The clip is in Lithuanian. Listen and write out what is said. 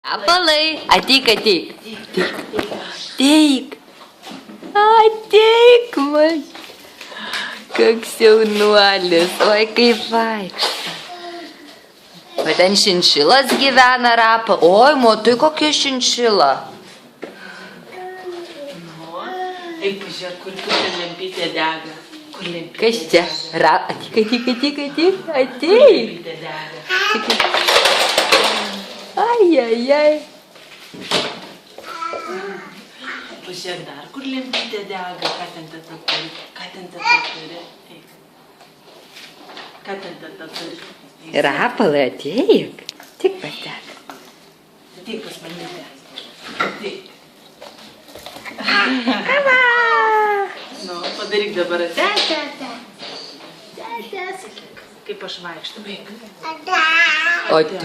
Rapolai, ateik. Ateik. Ateik, man. Koks jaunuolis, oi kaip vaikšta. O ten šinšilas gyvena, Rapa. Oi, matai, kokia šinšila. Eik, pažiūrėk, kur ten lempytė dega. Kas čia? Ateik. Lempytė dega. Ai. Pažiūrėk dar, kur lempytė dega. Ką ten tata turi? Eik. Ką ten tata turi? Rapolai, ateik. Tik patek. Ateik pas mamytę. Ateik. Nu, padaryk dabar. Tete. Kaip aš vaikštu. Eik. O te.